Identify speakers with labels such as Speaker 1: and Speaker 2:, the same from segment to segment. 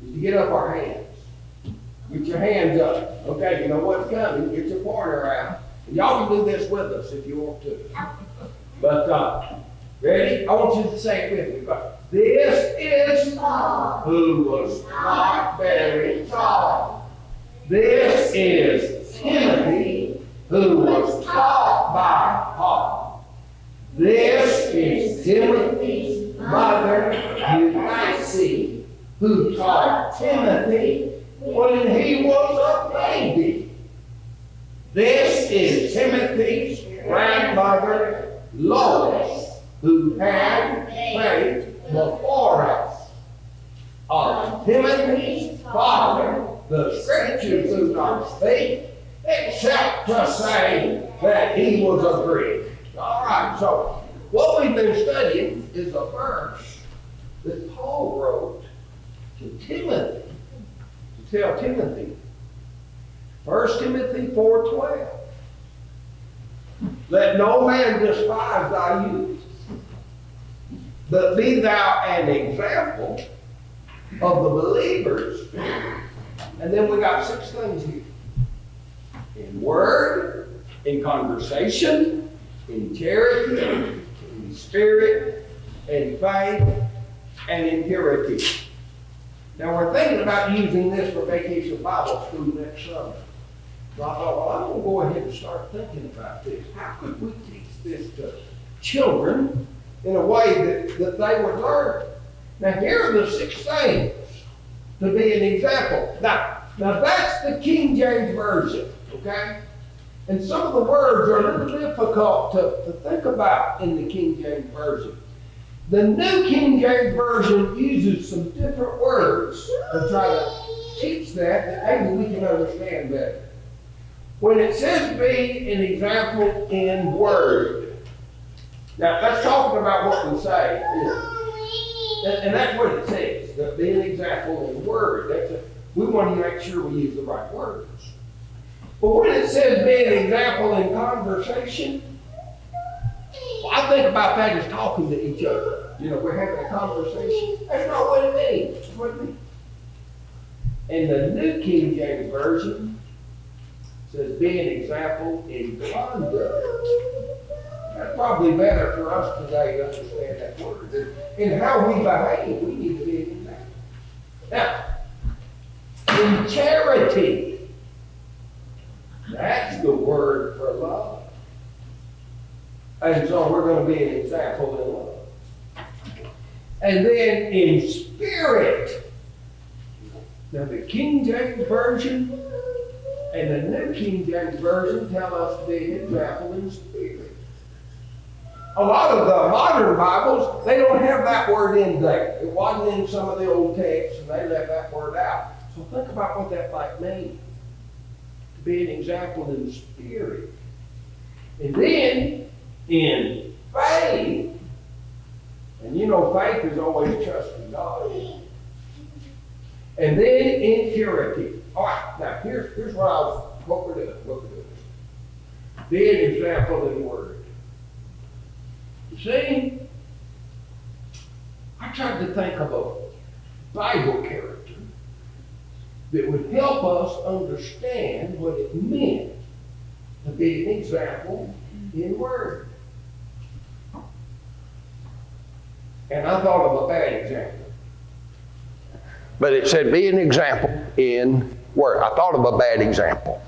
Speaker 1: is to get up our hands. Get your hands up. Okay, you know what's coming. Get your pointer out. And y'all can do this with us if you want to. But, ready? I want you to say it with me. This is Paul, who was not very tall. This is Timothy, who was taught by Paul. This is Timothy's mother, Eunice, who taught Timothy when he was a baby. This is Timothy's grandmother, Lois, who had faith before us. Of Timothy's father, the scriptures do not speak, except to say that he was a Greek. All right, so what we've been studying is a verse that Paul wrote to Timothy, to tell Timothy. 1 Timothy 4:12. Let no man despise thy youth, but be thou an example of the believers. And then we got 6 things here. In word, in conversation, in charity, in spirit, in faith, and in purity. Now we're thinking about using this for Vacation Bible School next summer. So I thought, well, I'm going to go ahead and start thinking about this. How could we teach this to children in a way that they would learn? Now here are the 6 things to be an example. Now that's the King James Version, okay? And some of the words are a little difficult to think about in the King James Version. The New King James Version uses some different words to try to teach that maybe we can understand better. When it says be an example in word, now that's talking about what we say. And that's what it says, that be an example in word. We want to make sure we use the right words. But when it says be an example in conversation, well, I think about that as talking to each other. You know, we're having a conversation. That's not what it means. That's what it means. And the New King James Version says be an example in conduct. That's probably better for us today to understand that word. In how we behave, we need to be an example. Now, in charity, that's the word for love. And so we're going to be an example in love. And then in spirit, now the King James Version and the New King James Version tell us to be an example in spirit. A lot of the modern Bibles, they don't have that word in there. It wasn't in some of the old texts, and they left that word out. So think about what that might mean. To be an example in spirit. And then, in faith, and you know faith is always trusting God. And then in purity. All right, now here's what we're doing. Be an example in word. You see, I tried to think of a Bible character that would help us understand what it meant to be an example in word. And I thought of a bad example. But it said be an example in word. I thought of a bad example.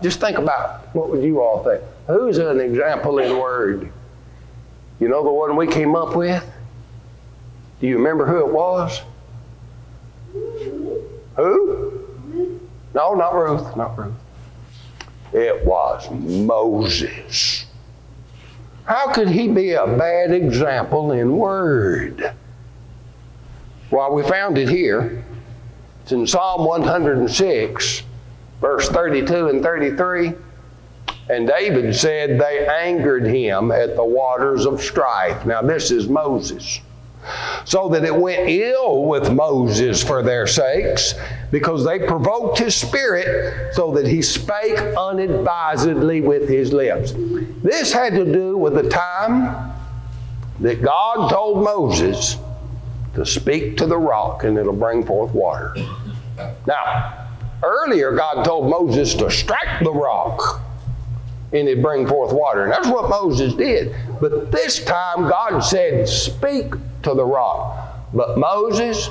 Speaker 1: Just think about, what would you all think? Who's an example in word? You know the one we came up with? Do you remember who it was? Who? No, not Ruth. Not Ruth. It was Moses. How could he be a bad example in word? Well, we found it here. It's in Psalm 106, verse 32 and 33. And David said they angered him at the waters of strife. Now this is Moses. So that it went ill with Moses for their sakes, because they provoked his spirit, so that he spake unadvisedly with his lips. This had to do with the time that God told Moses to speak to the rock and it'll bring forth water. Now, earlier God told Moses to strike the rock and it'd bring forth water. And that's what Moses did. But this time God said, speak to the rock. But Moses,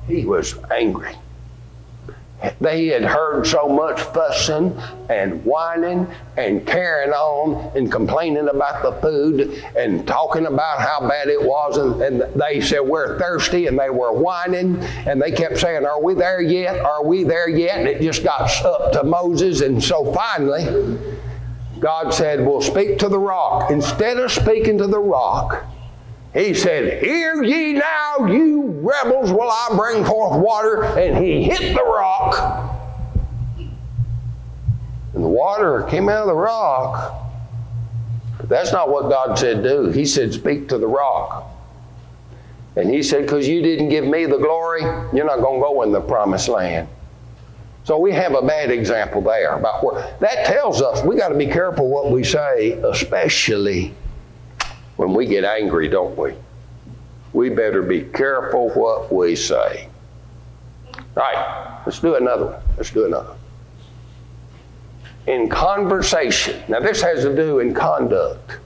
Speaker 1: he was angry. They had heard so much fussing and whining and carrying on and complaining about the food and talking about how bad it was. And they said, we're thirsty. And they were whining. And they kept saying, are we there yet? Are we there yet? And it just got up to Moses. And so finally, God said, well, speak to the rock. Instead of speaking to the rock, he said, hear ye now, you rebels, will I bring forth water? And he hit the rock. And the water came out of the rock. But that's not what God said do. He said, speak to the rock. And he said, because you didn't give me the glory, you're not going to go in the promised land. So we have a bad example there about where that tells us we got to be careful what we say, especially when we get angry, don't we? We better be careful what we say. All right, let's do another one. Let's do another one. In conversation. Now this has to do in conduct.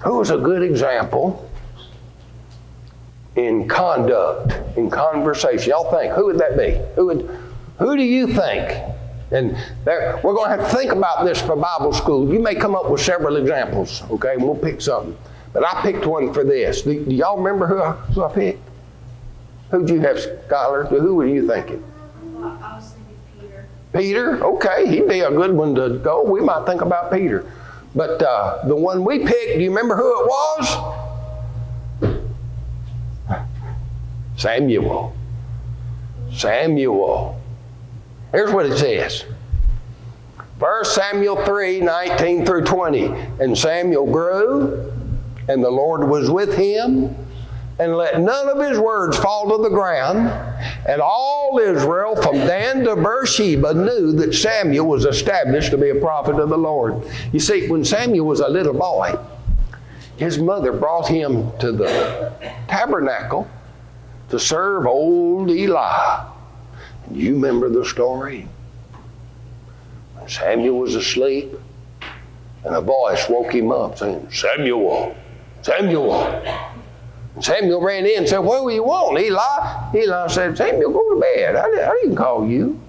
Speaker 1: Who is a good example in conduct, in conversation? Y'all think, who would that be? Who do you think? And we're going to have to think about this for Bible school. You may come up with several examples, okay? And we'll pick something. But I picked one for this. Do y'all remember who I picked? Who'd you have, Skylar? Who were you thinking?
Speaker 2: Well, I was thinking Peter.
Speaker 1: Peter? Okay, he'd be a good one to go. We might think about Peter. But the one we picked, do you remember who it was? Samuel. Samuel. Here's what it says. 1 Samuel 3, 19 through 20. And Samuel grew, and the Lord was with him, and let none of his words fall to the ground. And all Israel from Dan to Beersheba knew that Samuel was established to be a prophet of the Lord. You see, when Samuel was a little boy, his mother brought him to the tabernacle to serve old Eli. You remember the story? When Samuel was asleep, and a voice woke him up saying, Samuel, Samuel. And Samuel ran in and said, what do you want, Eli? Eli said, Samuel, go to bed. I didn't call you.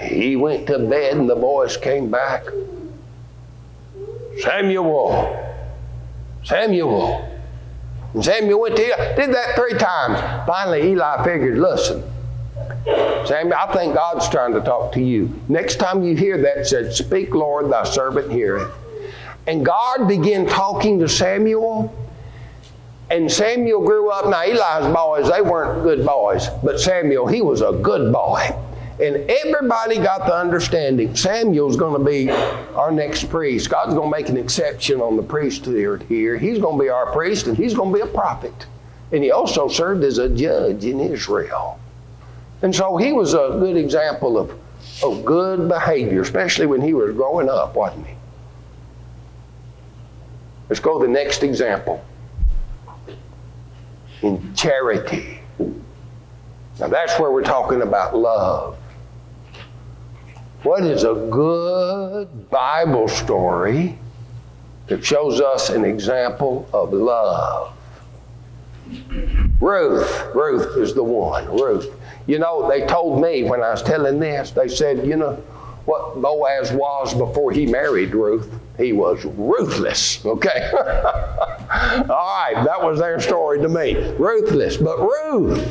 Speaker 1: He went to bed and the voice came back. Samuel, Samuel. And Samuel went to Eli, did that 3 times. Finally, Eli figured, listen, Samuel, I think God's trying to talk to you. Next time you hear that, said, speak, Lord, thy servant heareth. And God began talking to Samuel. And Samuel grew up. Now, Eli's boys, they weren't good boys. But Samuel, he was a good boy. And everybody got the understanding Samuel's going to be our next priest. God's going to make an exception on the priesthood here. He's going to be our priest, and he's going to be a prophet. And he also served as a judge in Israel. And so he was a good example of good behavior, especially when he was growing up, wasn't he? Let's go to the next example. In charity. Now that's where we're talking about love. What is a good Bible story that shows us an example of love? Ruth is the one. Ruth. You know, they told me when I was telling this, they said, you know what Boaz was before he married Ruth? He was ruthless, okay? All right, that was their story to me. Ruthless. But Ruth,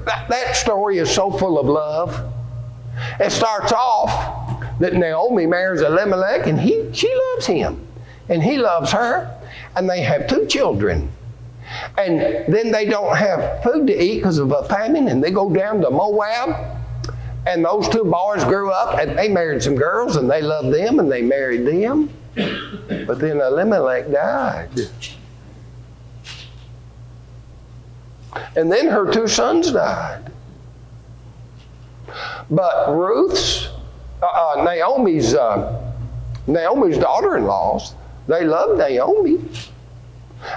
Speaker 1: that story is so full of love. It starts off that Naomi marries Elimelech, and she loves him, and he loves her, and they have 2 children. And then they don't have food to eat because of a famine, and they go down to Moab. And those 2 boys grew up, and they married some girls, and they loved them, and they married them. But then Elimelech died. And then her 2 sons died. But Naomi's daughter-in-laws, they loved Naomi.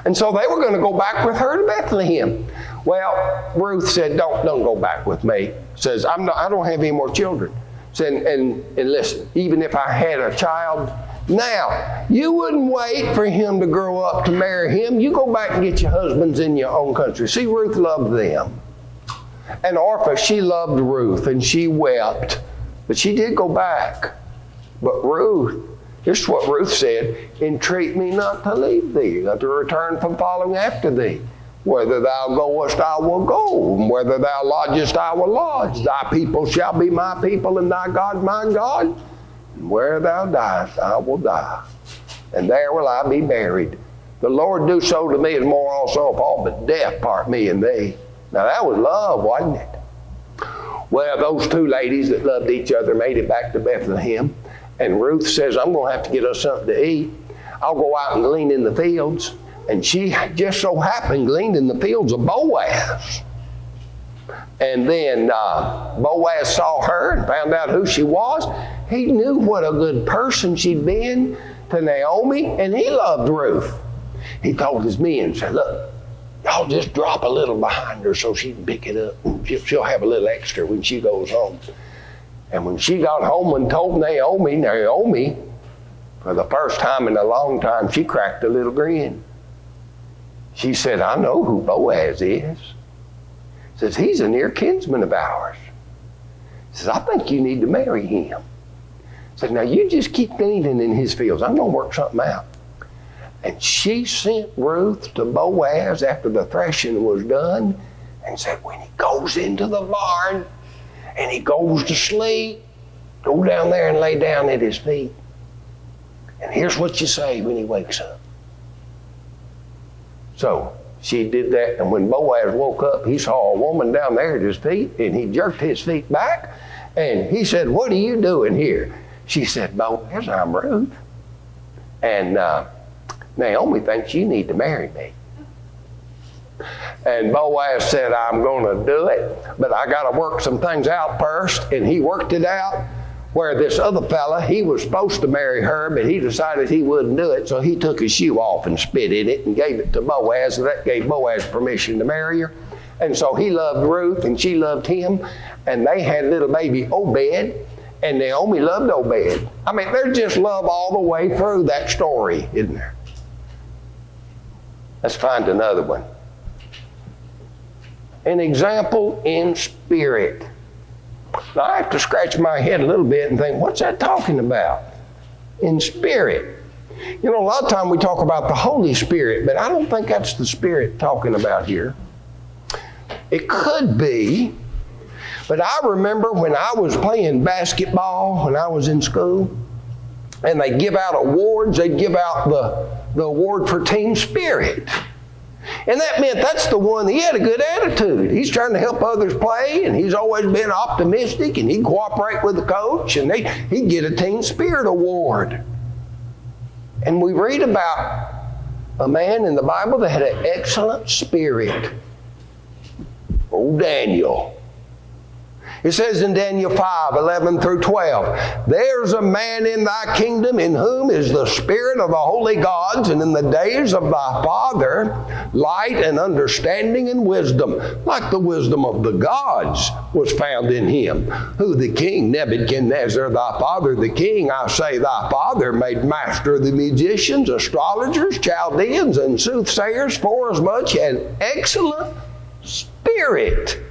Speaker 1: And so they were going to go back with her to Bethlehem. Well, Ruth said, don't go back with me. Says, I don't have any more children. Said, and listen, even if I had a child, now, you wouldn't wait for him to grow up to marry him. You go back and get your husbands in your own country. See, Ruth loved them. And Orpah, she loved Ruth, and she wept. But she did go back. But Ruth, this is what Ruth said, entreat me not to leave thee, not to return from following after thee. Whether thou goest, I will go, and whether thou lodgest, I will lodge. Thy people shall be my people, and thy God my God. And where thou diest, I will die, and there will I be buried. The Lord do so to me, and more also, if all but death part me and thee. Now that was love, wasn't it? Well, those two ladies that loved each other made it back to Bethlehem, and Ruth says, I'm going to have to get us something to eat. I'll go out and glean in the fields. And she just so happened gleaned in the fields of Boaz. And then Boaz saw her and found out who she was. He knew what a good person she'd been to Naomi, and he loved Ruth. He told his men, said, look, y'all just drop a little behind her so she can pick it up. She'll have a little extra when she goes home. And when she got home and told Naomi, for the first time in a long time, she cracked a little grin. She said, I know who Boaz is. Says, he's a near kinsman of ours. Says, I think you need to marry him. Said, now you just keep gleaning in his fields. I'm going to work something out. And she sent Ruth to Boaz after the threshing was done and said, when he goes into the barn and he goes to sleep, go down there and lay down at his feet. And here's what you say when he wakes up. So she did that, and when Boaz woke up, he saw a woman down there at his feet, and he jerked his feet back, and he said, what are you doing here? She said, Boaz, I'm Ruth. And Naomi thinks you need to marry me. And Boaz said, I'm going to do it, but I got to work some things out first, and he worked it out. Where this other fella, he was supposed to marry her, but he decided he wouldn't do it, so he took his shoe off and spit in it and gave it to Boaz, and that gave Boaz permission to marry her. And so he loved Ruth, and she loved him, and they had little baby Obed, and Naomi loved Obed. I mean, there's just love all the way through that story, isn't there? Let's find another one. An example in spirit. Now, I have to scratch my head a little bit and think, what's that talking about? In spirit. You know, a lot of time we talk about the Holy Spirit, but I don't think that's the Spirit talking about here. It could be, but I remember when I was playing basketball when I was in school, and they give out awards. They'd give out the award for team spirit. And that meant that's the one, he had a good attitude. He's trying to help others play, and he's always been optimistic, and he'd cooperate with the coach, and he'd get a team spirit award. And we read about a man in the Bible that had an excellent spirit. Old Daniel. It says in Daniel 5:11-12, there's a man in thy kingdom in whom is the spirit of the holy gods, and in the days of thy father, light and understanding and wisdom, like the wisdom of the gods, was found in him, who the king Nebuchadnezzar, thy father, the king, I say thy father, made master of the magicians, astrologers, Chaldeans, and soothsayers, forasmuch an excellent spirit,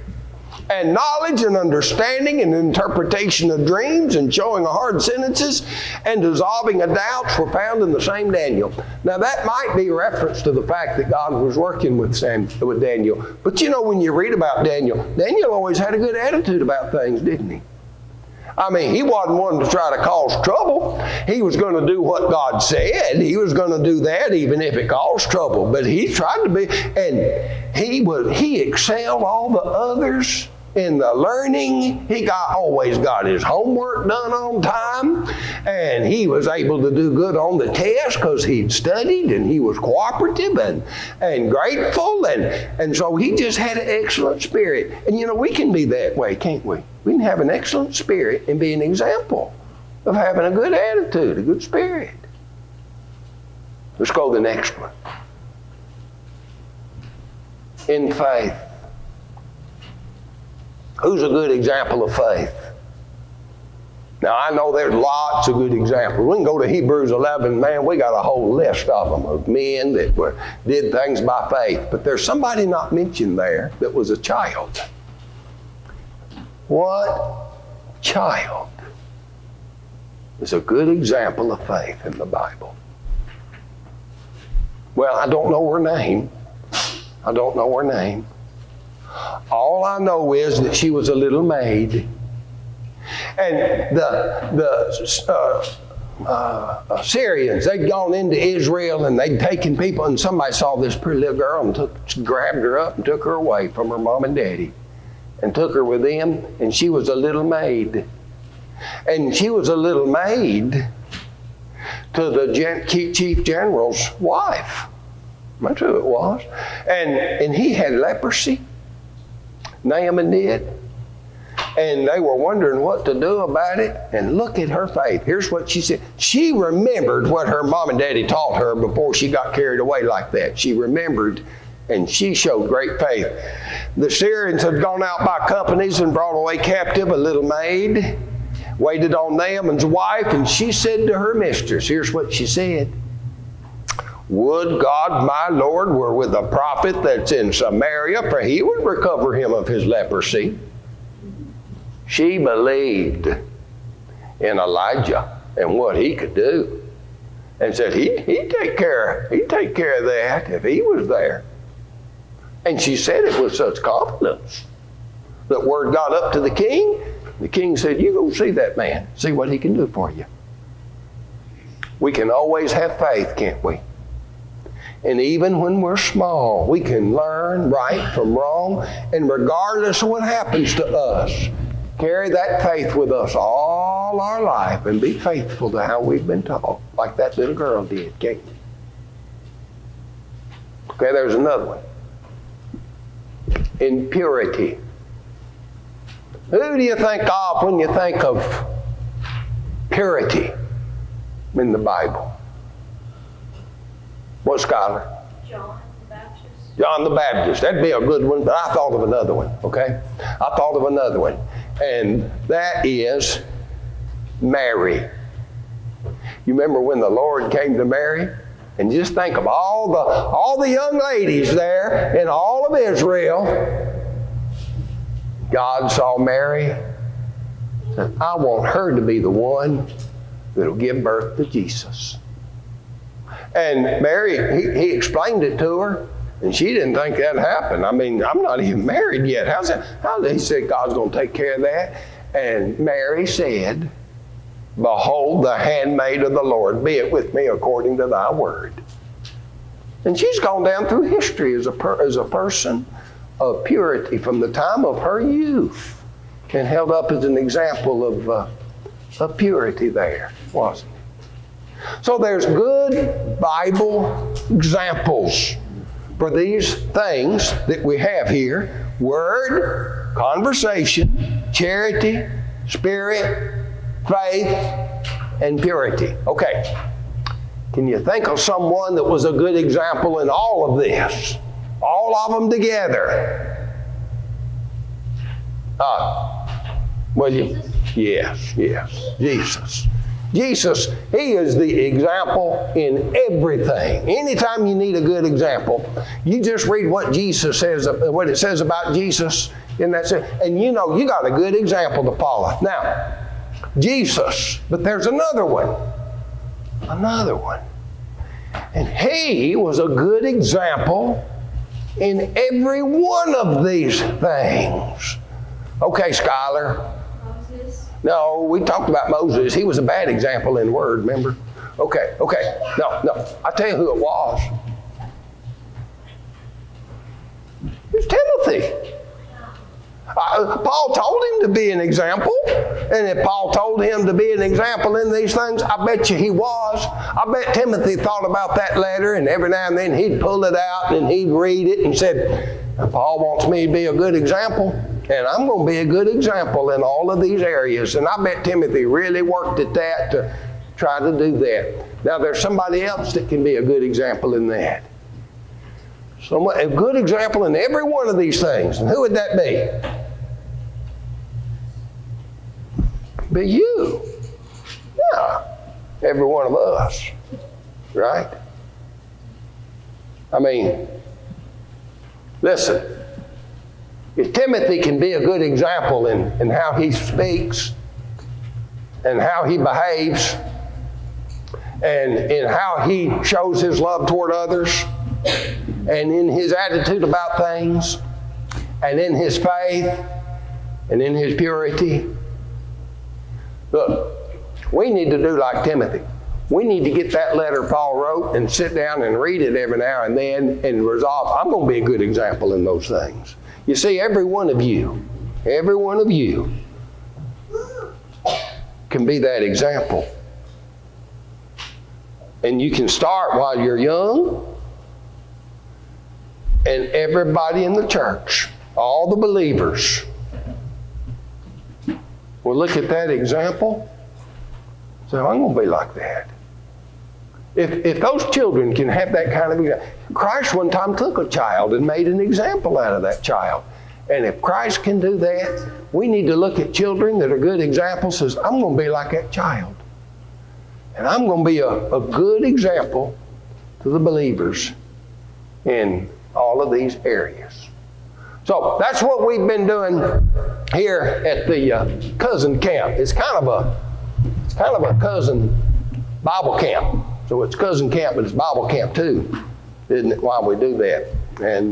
Speaker 1: and knowledge and understanding and interpretation of dreams and showing of hard sentences and dissolving of doubts were found in the same Daniel. Now that might be reference to the fact that God was working with Daniel. But you know, when you read about Daniel always had a good attitude about things, didn't he? I mean, he wasn't one to try to cause trouble. He was going to do what God said. He was going to do that even if it caused trouble. But he tried to be, and he excelled all the others in the learning. He always got his homework done on time, and he was able to do good on the test because he'd studied, and he was cooperative and grateful, and so he just had an excellent spirit. And you know, we can be that way, can't we? We can have an excellent spirit and be an example of having a good attitude, a good spirit. Let's go to the next one. in faith. Who's a good example of faith? Now, I know there's lots of good examples. We can go to Hebrews 11, man, we got a whole list of them, of men that did things by faith. But there's somebody not mentioned there that was a child. What child is a good example of faith in the Bible? Well, I don't know her name. I don't know her name. All I know is that she was a little maid. And the Syrians, they'd gone into Israel and they'd taken people, and somebody saw this pretty little girl and grabbed her up and took her away from her mom and daddy and took her with them, and she was a little maid. And she was a little maid to the chief general's wife. That's who it was. And he had leprosy. Naaman did. And they were wondering what to do about it. And look at her faith. Here's what she said. She remembered what her mom and daddy taught her before she got carried away like that. She remembered, and she showed great faith. The Syrians had gone out by companies and brought away captive a little maid, waited on Naaman's wife, and she said to her mistress, here's what she said. Would God my Lord were with a prophet that's in Samaria, for he would recover him of his leprosy. She believed in Elijah and what he could do, and said he'd take care of that if he was there. And she said it with such confidence that word got up to the king. The king said, you go see that man, see what he can do for you. We can always have faith, can't we? And even when we're small, we can learn right from wrong, and regardless of what happens to us, carry that faith with us all our life and be faithful to how we've been taught, like that little girl did, can't you? Okay, there's another one. In purity. Who do you think of when you think of purity in the Bible? What scholar?
Speaker 2: John the Baptist.
Speaker 1: John the Baptist. That'd be a good one, but I thought of another one, okay? I thought of another one. And that is Mary. You remember when the Lord came to Mary? And just think of all the young ladies there in all of Israel. God saw Mary and said, I want her to be the one that'll give birth to Jesus. And Mary, he explained it to her, and she didn't think that'd happen. I mean, I'm not even married yet. How's that? He said God's going to take care of that. And Mary said, behold, the handmaid of the Lord, be it with me according to thy word. And she's gone down through history as a person of purity from the time of her youth, and held up as an example of purity there, wasn't it? So there's good Bible examples for these things that we have here. Word, conversation, charity, spirit, faith, and purity. Okay. Can you think of someone that was a good example in all of this? All of them together. William? Yes. Jesus. Jesus, he is the example in everything. Anytime you need a good example, you just read what Jesus says, what it says about Jesus in that sense, and you know you got a good example to follow. Now, Jesus, but there's another one. And he was a good example in every one of these things. Okay, Skylar.
Speaker 2: Moses.
Speaker 1: No, we talked about Moses. He was a bad example in word, remember? Okay. No. I'll tell you who it was. It was Timothy. Paul told him to be an example. And if Paul told him to be an example in these things, I bet you he was. I bet Timothy thought about that letter, and every now and then he'd pull it out and he'd read it and said, Paul wants me to be a good example, and I'm going to be a good example in all of these areas. And I bet Timothy really worked at that to try to do that. Now there's somebody else that can be a good example in that. A good example in every one of these things. And who would that be? Be you. Yeah. Every one of us. Right? I mean, listen. If Timothy can be a good example in how he speaks and how he behaves and in how he shows his love toward others and in his attitude about things and in his faith and in his purity. Look, we need to do like Timothy. We need to get that letter Paul wrote and sit down and read it every now and then and resolve, I'm going to be a good example in those things. You see, every one of you can be that example. And you can start while you're young. And everybody in the church, all the believers, will look at that example and say, I'm going to be like that. If those children can have that kind of example. Christ one time took a child and made an example out of that child. And if Christ can do that, we need to look at children that are good examples and say, I'm going to be like that child. And I'm going to be a good example to the believers in all of these areas. So that's what we've been doing here at the cousin camp. It's kind of a cousin Bible camp. So it's cousin camp, but it's Bible camp too, isn't it? Why we do that, and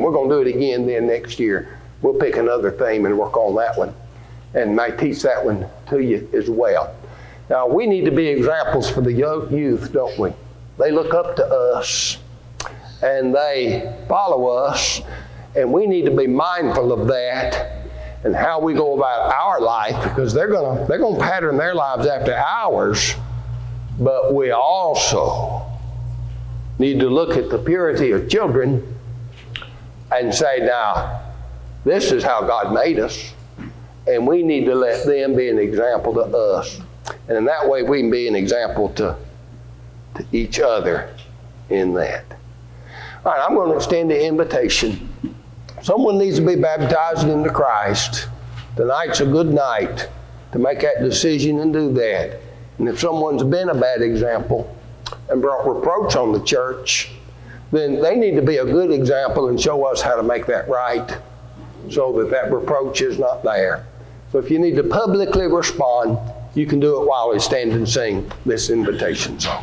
Speaker 1: we're going to do it again then next year. We'll pick another theme and work on that one, and might teach that one to you as well. Now we need to be examples for the youth, don't we? They look up to us, and they follow us, and we need to be mindful of that and how we go about our life, because they're going to pattern their lives after ours. But we also need to look at the purity of children and say, now, this is how God made us, and we need to let them be an example to us. And in that way, we can be an example to each other in that. All right, I'm going to extend the invitation. Someone needs to be baptized into Christ. Tonight's a good night to make that decision and do that. And if someone's been a bad example and brought reproach on the church, then they need to be a good example and show us how to make that right so that reproach is not there. So if you need to publicly respond, you can do it while we stand and sing this invitation song.